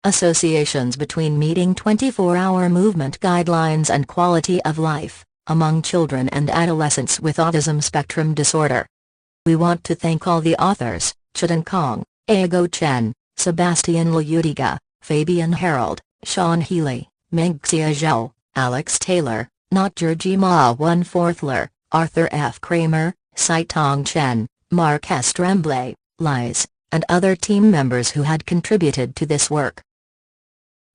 Associations between meeting 24-hour movement guidelines and quality of life, among children and adolescents with autism spectrum disorder. We want to thank all the authors, Chidan Kong, Ago Chen, Sebastian Liudiga, Fabian Harold, Sean Healy, Mengxia Zhou, Alex Taylor, Notjerji Ma One-Fourthler, Arthur F. Kramer, Saitong Chen, Mark S. Tremblay, Lies, and other team members who had contributed to this work.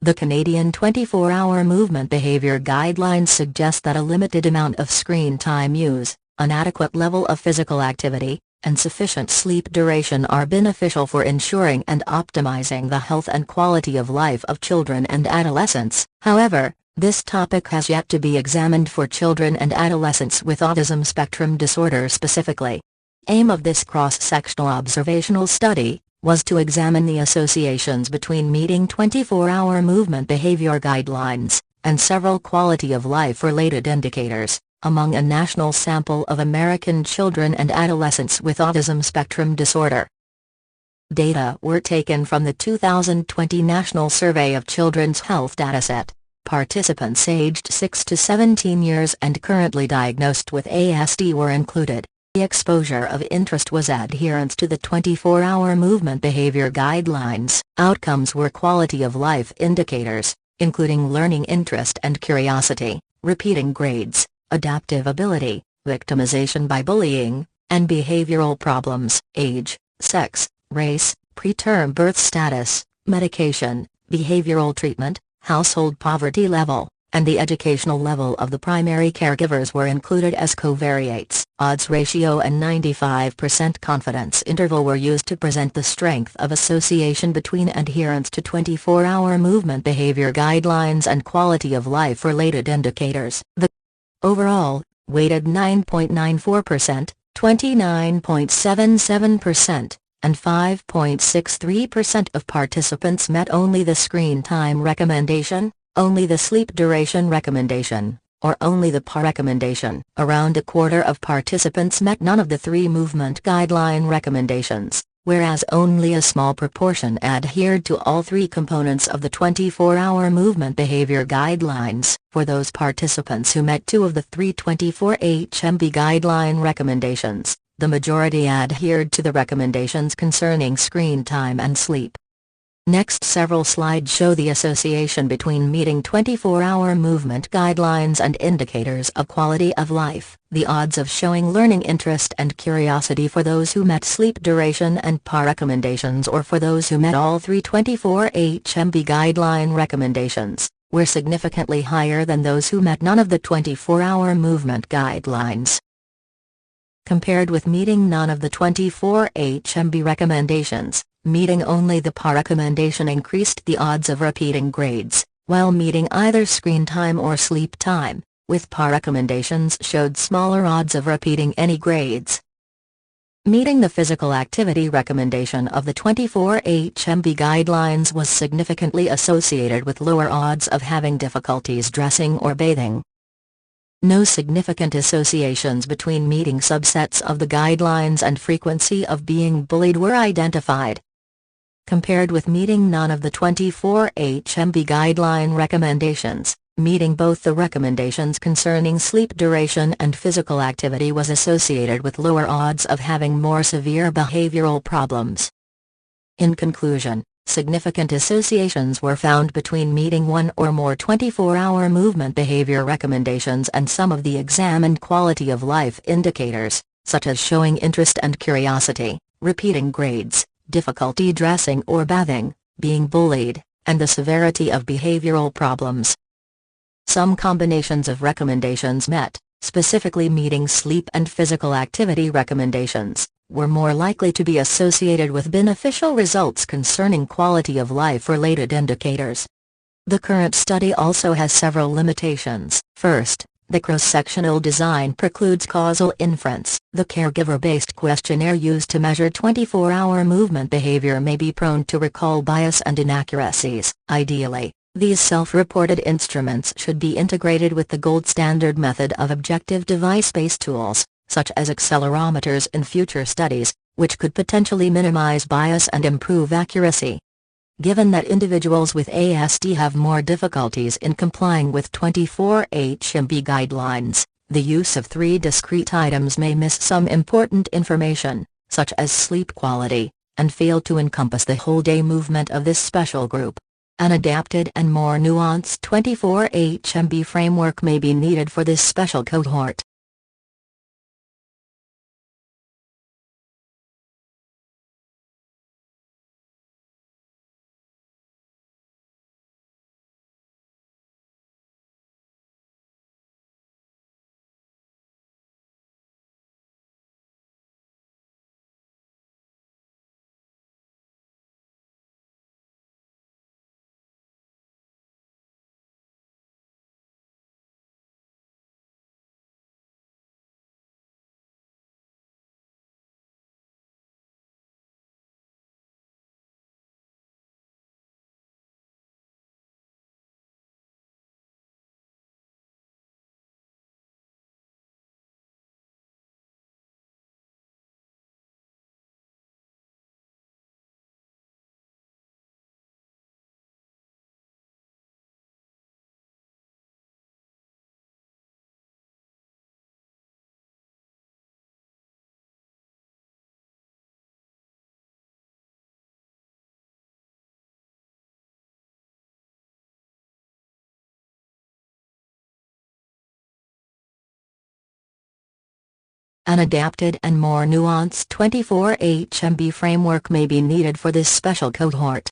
The Canadian 24-hour movement behavior guidelines suggest that a limited amount of screen time use, an adequate level of physical activity, and sufficient sleep duration are beneficial for ensuring and optimizing the health and quality of life of children and adolescents. However, this topic has yet to be examined for children and adolescents with autism spectrum disorder specifically. Aim of this cross-sectional observational study was to examine the associations between meeting 24-hour movement behavior guidelines and several quality of life related indicators among a national sample of American children and adolescents with autism spectrum disorder. Data were taken from the 2020 National Survey of Children's Health dataset. Participants aged 6 to 17 years and currently diagnosed with ASD were included. The exposure of interest was adherence to the 24-hour movement behavior guidelines. Outcomes were quality of life indicators, including learning interest and curiosity, repeating grades, adaptive ability, victimization by bullying, and behavioral problems. Age, sex, race, preterm birth status, medication, behavioral treatment, household poverty level, and the educational level of the primary caregivers were included as covariates. Odds ratio and 95% confidence interval were used to present the strength of association between adherence to 24-hour movement behavior guidelines and quality of life related indicators. The overall, weighted 9.94%, 29.77%, and 5.63% of participants met only the screen time recommendation, only the sleep duration recommendation, or only the PAR recommendation. Around a quarter of participants met none of the three movement guideline recommendations, whereas only a small proportion adhered to all three components of the 24-hour movement behavior guidelines. For those participants who met two of the three 24-HMB guideline recommendations, the majority adhered to the recommendations concerning screen time and sleep. Next several slides show the association between meeting 24-hour movement guidelines and indicators of quality of life. The odds of showing learning interest and curiosity for those who met sleep duration and PAR recommendations or for those who met all three 24-HMB guideline recommendations, were significantly higher than those who met none of the 24-hour movement guidelines. Compared with meeting none of the 24-HMB recommendations, meeting only the PAR recommendation increased the odds of repeating grades, while meeting either screen time or sleep time, with PAR recommendations showed smaller odds of repeating any grades. Meeting the physical activity recommendation of the 24-HMB guidelines was significantly associated with lower odds of having difficulties dressing or bathing. No significant associations between meeting subsets of the guidelines and frequency of being bullied were identified. Compared with meeting none of the 24-HMB guideline recommendations, meeting both the recommendations concerning sleep duration and physical activity was associated with lower odds of having more severe behavioral problems. In conclusion, significant associations were found between meeting one or more 24-hour movement behavior recommendations and some of the examined quality of life indicators, such as showing interest and curiosity, repeating grades, difficulty dressing or bathing, being bullied, and the severity of behavioral problems. Some combinations of recommendations met, specifically meeting sleep and physical activity recommendations, were more likely to be associated with beneficial results concerning quality of life related indicators. The current study also has several limitations. First, the cross-sectional design precludes causal inference. The caregiver-based questionnaire used to measure 24-hour movement behavior may be prone to recall bias and inaccuracies. Ideally, these self-reported instruments should be integrated with the gold standard method of objective device-based tools, such as accelerometers in future studies, which could potentially minimize bias and improve accuracy. Given that individuals with ASD have more difficulties in complying with 24HMB guidelines, the use of 3 discrete items may miss some important information, such as sleep quality, and fail to encompass the whole-day movement of this special group. An adapted and more nuanced 24HMB framework may be needed for this special cohort. An adapted and more nuanced 24HMB framework may be needed for this special cohort.